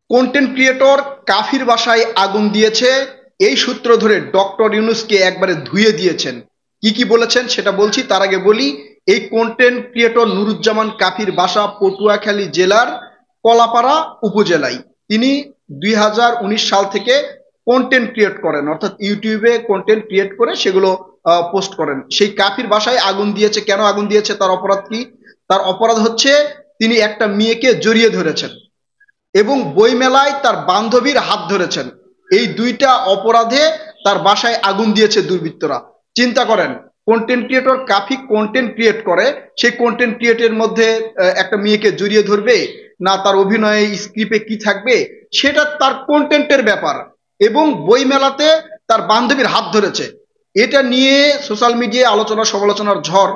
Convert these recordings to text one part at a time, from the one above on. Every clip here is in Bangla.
কন্টেন্ট ক্রিয়েটর কাফির বাসায় আগুন দিয়েছে, এই সূত্র ধরে ডক্টর ইউনূসকে একবারে ধুয়ে দিয়েছেন। কি কি বলেছেন সেটা বলছি, তার আগে বলি এই কন্টেন্ট ক্রিয়েটর নুরুজ্জামান কাফির বাসা পটুয়াখালী জেলার কলাপাড়া উপজেলায়। তিনি 2019 সাল থেকে কন্টেন্ট ক্রিয়েট করেন, অর্থাৎ ইউটিউবে কন্টেন্ট ক্রিয়েট করে সেগুলো পোস্ট করেন। সেই কাফির বাসায় আগুন দিয়েছে। কেন আগুন দিয়েছে, তার অপরাধ কি? তার অপরাধ হচ্ছে তিনি একটা মেয়েকে জড়িয়ে ধরেছেন এবং বইমেলায় তার বান্ধবীর হাত ধরেছেন। এই দুইটা অপরাধে তার বাসায় আগুন দিয়েছে দুর্বৃত্তরা। চিন্তা করেন, কন্টেন্ট ক্রিয়েটর কাফি কন্টেন্ট ক্রিয়েট করে, সেই কন্টেন্ট ক্রিয়েটের মধ্যে একটা মেয়েকে জড়িয়ে ধরবে না, তার অভিনয়ে স্ক্রিপ্টে কি থাকবে সেটা তার কন্টেন্টের ব্যাপার। এবং বইমেলাতে তার বান্ধবীর হাত ধরেছে, এটা নিয়ে সোশ্যাল মিডিয়ায় আলোচনা সমালোচনার ঝড়।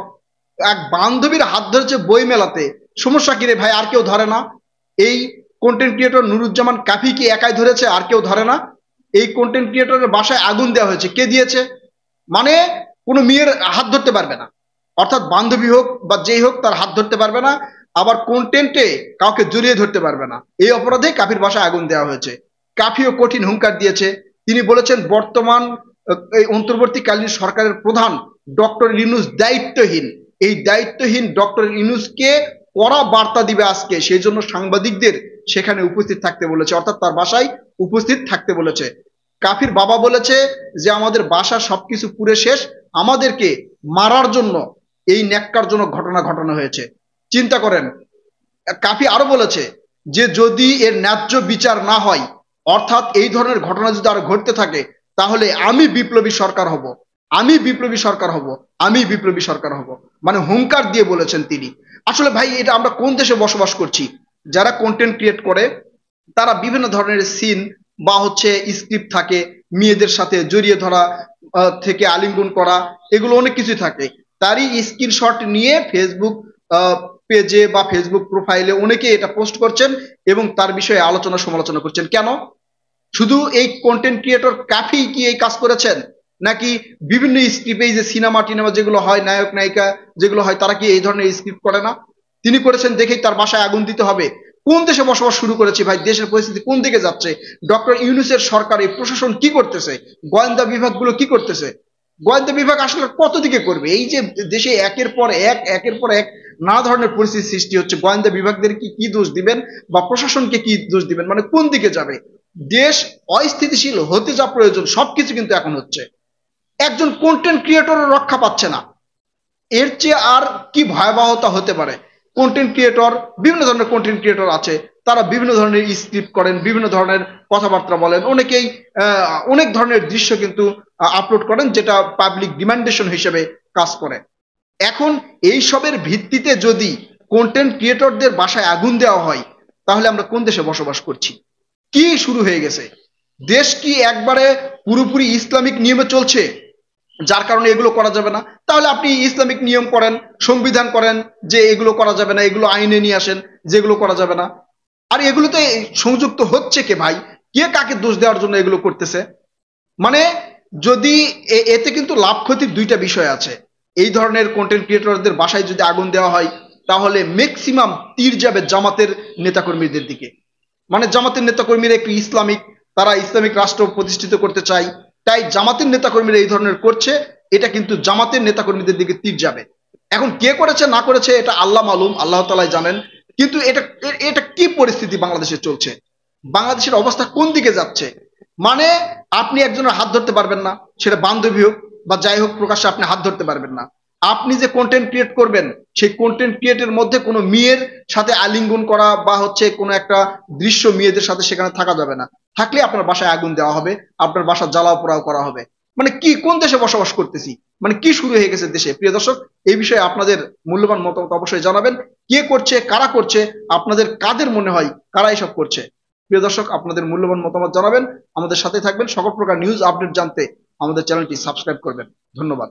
এক বান্ধবীর হাত ধরেছে বই মেলাতে, সমস্যা কি রে ভাই? আর কেউ ধরে না? এই কন্টেন্ট ক্রিয়েটর নুরুজ্জামান কাফি কি একাই ধরেছে? আর কেউ ধরে না? এই কন্টেন্ট ক্রিয়েটরের বাসায় আগুন দেওয়া হয়েছে, কে দিয়েছে? মানে কোনো মেয়ের হাত ধরতে পারবে না, অর্থাৎ বান্ধবী হোক বা যেই হোক তার হাত ধরতে পারবে না, আবার কন্টেন্টে কাউকে জড়িয়ে ধরতে পারবে না। এই অপরাধে কাফির বাসায় আগুন দেওয়া হয়েছে। কাফিও কঠিন হুঙ্কার দিয়েছে। তিনি বলেছেন বর্তমান এই অন্তর্বর্তীকালীন সরকারের প্রধান ডক্টর ইউনূস দায়িত্বহীন। এই দায়িত্বহীন ডক্টর ইউনূসকে কড়া বার্তা দিবে আজকে, সেই জন্য সাংবাদিকদের সেখানে উপস্থিত থাকতে বলেছে, অর্থাৎ তার বাসায় উপস্থিত থাকতে বলেছে। কাফির বাবা বলেছে যে আমাদের বাসা সবকিছু পুড়ে শেষ, আমাদেরকে মারার জন্য এই ন্যাক্কারজনক ঘটনা ঘটানো হয়েছে। চিন্তা করেন, কাফি আরো বলেছে যে যদি এর ন্যায্য বিচার না হয়, অর্থাৎ এই ধরনের ঘটনা যদি আরো ঘটতে থাকে, তাহলে আমি বিপ্লবী সরকার হব, আমি বিপ্লবী সরকার হব, আমি বিপ্লবী সরকার হব। মানে হুঙ্কার দিয়ে বলেছেন তিনি। আসলে ভাই, এটা আমরা কোন দেশে বসবাস করছি? যারা কন্টেন্ট ক্রিয়েট করে তারা বিভিন্ন ধরনের সিন বা হচ্ছে স্ক্রিপ্ট থাকে, মেয়েদের সাথে জড়িয়ে ধরা থেকে আলিঙ্গন করা, এগুলো অনেক কিছু থাকে। তারই স্ক্রিনশট নিয়ে ফেসবুক পেজে বা ফেসবুক প্রোফাইলে অনেকে এটা পোস্ট করছেন এবং তার বিষয়ে আলোচনা সমালোচনা করছেন। কেন? শুধু এই কন্টেন্ট ক্রিয়েটর কাফি কি এই কাজ করেছেন, নাকি বিভিন্ন স্ক্রিপ্টে যে সিনেমা টিনেমা যেগুলো হয়, নায়ক নায়িকা যেগুলো হয়, তারা কি এই ধরনের স্ক্রিপ্ট করে না? তিনি করেছেন দেখেই তার বাসায় আগুন দিতে হবে? কোন দেশে বসবাস শুরু করেছি ভাই? দেশের পরিস্থিতি কোন দিকে যাচ্ছে? ডক্টর ইউনূসের সরকার, এই প্রশাসন কি করতেছে? গোয়েন্দা বিভাগগুলো কি করতেছে? গোয়েন্দা বিভাগ আসলে কত দিকে করবে? এই যে দেশে একের পর এক নানা ধরনের পরিস্থিতি সৃষ্টি হচ্ছে, গোয়েন্দা বিভাগদের কি কি দোষ দিবেন বা প্রশাসনকে কি দোষ দিবেন? মানে কোন দিকে যাবে দেশ? অস্থিতিশীল হতে যা প্রয়োজন সবকিছু কিন্তু এখন হচ্ছে। একজন কন্টেন্ট ক্রিয়েটরও রক্ষা পাচ্ছে না। এর চেয়ে আর কি ভয়াবহতা হতে পারে? কন্টেন্ট ক্রিয়েটর, বিভিন্ন ধরনের কন্টেন্ট ক্রিয়েটর আছে, তারা বিভিন্ন ধরনের স্ক্রিপ্ট করেন, বিভিন্ন ধরনের কথাবার্তা বলেন, অনেকেই অনেক ধরনের দৃশ্য কিন্তু আপলোড করেন, যেটা পাবলিক ডিমান্ডেশন হিসেবে কাজ করে। এখন এইসবের ভিত্তিতে যদি কন্টেন্ট ক্রিয়েটরদের বাসায় আগুন দেওয়া হয়, তাহলে আমরা কোন দেশে বসবাস করছি? কি শুরু হয়ে গেছে? দেশ কি একবারে পুরোপুরি ইসলামিক নিয়মে চলছে, যার কারণে এগুলো করা যাবে না? তাহলে আপনি ইসলামিক নিয়ম করেন, সংবিধান করেন যে এগুলো করা যাবে না, এগুলো আইনে নিয়ে আসেন যেগুলো করা যাবে না। আর এগুলোতে সংযুক্ত হচ্ছে কে ভাই? কে কাকে দোষ দেওয়ার জন্য এগুলো করতেছে? মানে যদি এতে কিন্তু লাভ ক্ষতির দুইটা বিষয় আছে। এই ধরনের কন্টেন্ট ক্রিয়েটরদের বাসায় যদি আগুন দেওয়া হয়, তাহলে ম্যাক্সিমাম তীর যাবে জামাতের নেতাকর্মীদের দিকে। মানে জামাতের নেতাকর্মীরা একটু ইসলামিক, তারা ইসলামিক রাষ্ট্র প্রতিষ্ঠিত করতে চায়, তাই জামাতের নেতাকর্মীরা এই ধরনের করছে, এটা কিন্তু জামাতের নেতাকর্মীদের দিকে তীর যাবে। এখন কে করেছে না করেছে এটা আল্লাহ মালুম, আল্লাহ তাআলাই জানেন। কিন্তু এটা এটা কি পরিস্থিতি বাংলাদেশে চলছে? বাংলাদেশের অবস্থা কোন দিকে যাচ্ছে? মানে আপনি একজনের হাত ধরতে পারবেন না, সেটা বান্ধবী হোক বা যাই হোক, প্রকাশ্যে আপনি হাত ধরতে পারবেন না। আপনি যে কন্টেন্ট ক্রিয়েট করবেন, সেই কন্টেন্ট ক্রিয়েটের মধ্যে কোনো মেয়ের সাথে আলিঙ্গন করা বা হচ্ছে কোনো একটা দৃশ্য মেয়েদের সাথে সেখানে থাকা যাবে না। থাকলে আপনার বাসায় আগুন দেওয়া হবে, আপনার বাসা জ্বালাও পোড়াও করা হবে। মানে কি, কোন দেশে বসবাস করতেছি? মানে কি শুরু হয়ে গেছে দেশে? প্রিয় দর্শক, এই বিষয়ে আপনাদের মূল্যবান মতামত অবশ্যই জানাবেন। কে করছে, কারা করছে, আপনাদের কাদের মনে হয় কারা এসব করছে? প্রিয় দর্শক, আপনাদের মূল্যবান মতামত জানাবেন, আমাদের সাথে থাকবেন। সকল প্রকার নিউজ আপডেট জানতে আমাদের চ্যানেলটি সাবস্ক্রাইব করবেন। ধন্যবাদ।